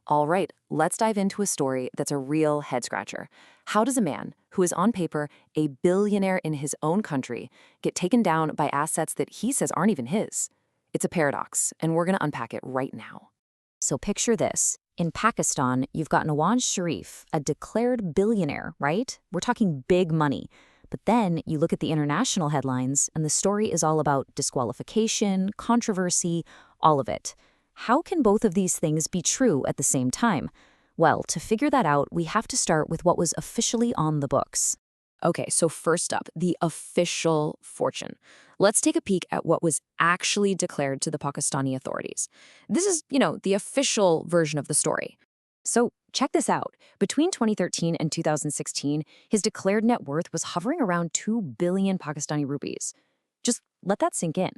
All right, let's dive into a story that's a real head-scratcher. How does a man, who is on paper a billionaire in his own country, get taken down by assets that he says aren't even his? It's a paradox, and we're going to unpack it right now. So picture this. In Pakistan, you've got Nawaz Sharif, a declared billionaire, right? We're talking big money. But then you look at the international headlines, and the story is all about disqualification, controversy, all of it. How can both of these things be true at the same time? Well, to figure that out, we have to start with what was officially on the books. Okay, so first up, the official fortune. Let's take a peek at what was actually declared to the Pakistani authorities. This is, the official version of the story. So check this out. Between 2013 and 2016, his declared net worth was hovering around 2 billion Pakistani rupees. Just let that sink in.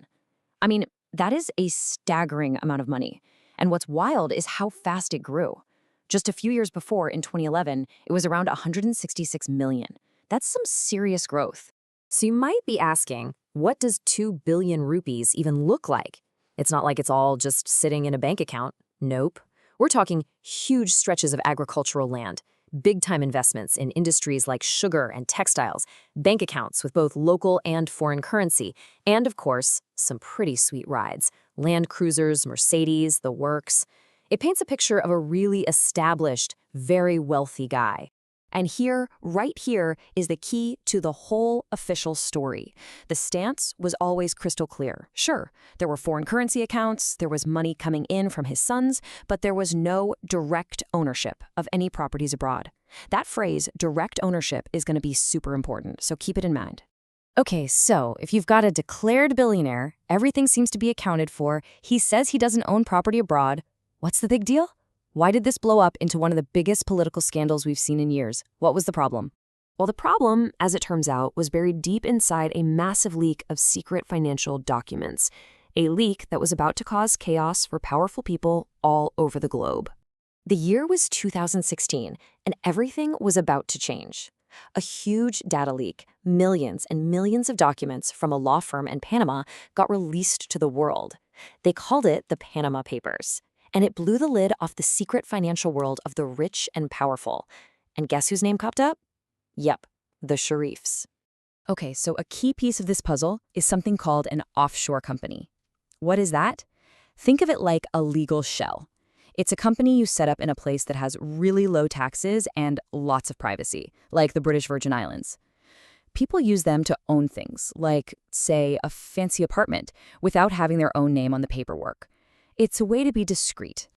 I mean, that is a staggering amount of money. And what's wild is how fast it grew. Just a few years before, in 2011, it was around 166 million. That's some serious growth. So you might be asking, what does 2 billion rupees even look like? It's not like it's all just sitting in a bank account. Nope. We're talking huge stretches of agricultural land, big-time investments in industries like sugar and textiles, bank accounts with both local and foreign currency, and, of course, some pretty sweet rides, Land Cruisers, Mercedes, the works. It paints a picture of a really established, very wealthy guy. And here, right here, is the key to the whole official story. The stance was always crystal clear. Sure, there were foreign currency accounts, there was money coming in from his sons, but there was no direct ownership of any properties abroad. That phrase, direct ownership, is going to be super important, so keep it in mind. Okay, so if you've got a declared billionaire, everything seems to be accounted for, he says he doesn't own property abroad. What's the big deal? Why did this blow up into one of the biggest political scandals we've seen in years? What was the problem? Well, the problem, as it turns out, was buried deep inside a massive leak of secret financial documents. A leak that was about to cause chaos for powerful people all over the globe. The year was 2016, and everything was about to change. A huge data leak, millions and millions of documents from a law firm in Panama got released to the world. They called it the Panama Papers. And it blew the lid off the secret financial world of the rich and powerful. And guess whose name popped up? Yep, the Sharifs. Okay, so a key piece of this puzzle is something called an offshore company. What is that? Think of it like a legal shell. It's a company you set up in a place that has really low taxes and lots of privacy, like the British Virgin Islands. People use them to own things, like, say, a fancy apartment, without having their own name on the paperwork. It's a way to be discreet.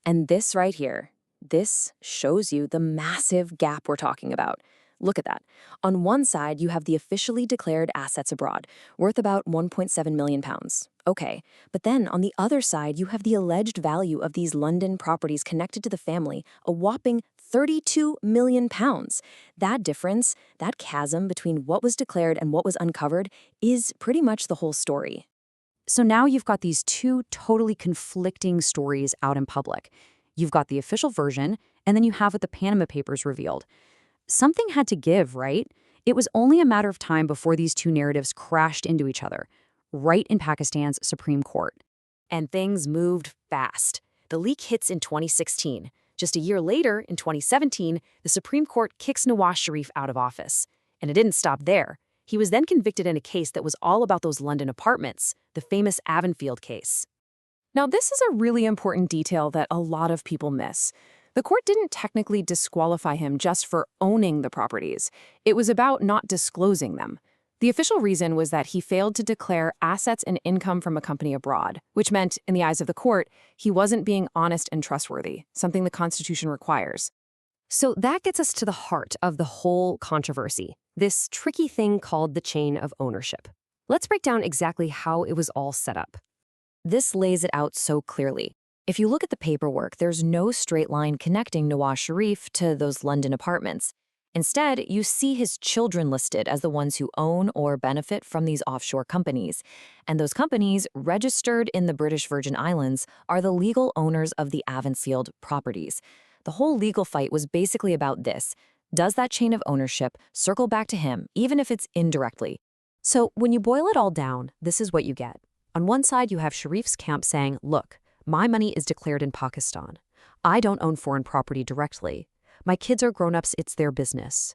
And this right here, this shows you the massive gap we're talking about. Look at that. On one side, you have the officially declared assets abroad, worth about 1.7 million pounds. Okay, but then on the other side, you have the alleged value of these London properties connected to the family, a whopping 32 million pounds. That difference, that chasm between what was declared and what was uncovered, is pretty much the whole story. So now you've got these two totally conflicting stories out in public. You've got the official version, and then you have what the Panama Papers revealed. Something had to give, right? It was only a matter of time before these two narratives crashed into each other, right in Pakistan's Supreme Court. And things moved fast. The leak hits in 2016. Just a year later, in 2017, the Supreme Court kicks Nawaz Sharif out of office. And it didn't stop there. He was then convicted in a case that was all about those London apartments, the famous Avonfield case. Now, this is a really important detail that a lot of people miss. The court didn't technically disqualify him just for owning the properties. It was about not disclosing them. The official reason was that he failed to declare assets and income from a company abroad, which meant, in the eyes of the court, he wasn't being honest and trustworthy, something the Constitution requires. So that gets us to the heart of the whole controversy, this tricky thing called the chain of ownership. Let's break down exactly how it was all set up. This lays it out so clearly. If you look at the paperwork, there's no straight line connecting Nawaz Sharif to those London apartments. Instead, you see his children listed as the ones who own or benefit from these offshore companies. And those companies, registered in the British Virgin Islands, are the legal owners of the Avonfield properties. The whole legal fight was basically about this. Does that chain of ownership circle back to him, even if it's indirectly? So when you boil it all down, this is what you get. On one side, you have Sharif's camp saying, look, my money is declared in Pakistan. I don't own foreign property directly. My kids are grown-ups, it's their business.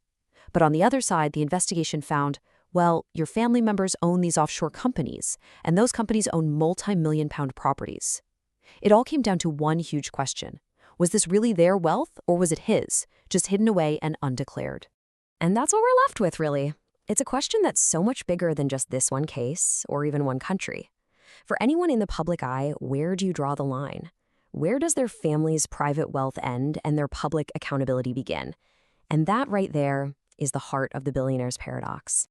But on the other side, the investigation found, well, your family members own these offshore companies, and those companies own multi-million-pound properties. It all came down to one huge question. Was this really their wealth, or was it his, just hidden away and undeclared? And that's what we're left with, really. It's a question that's so much bigger than just this one case, or even one country. For anyone in the public eye, where do you draw the line? Where does their family's private wealth end and their public accountability begin? And that right there is the heart of the billionaire's paradox.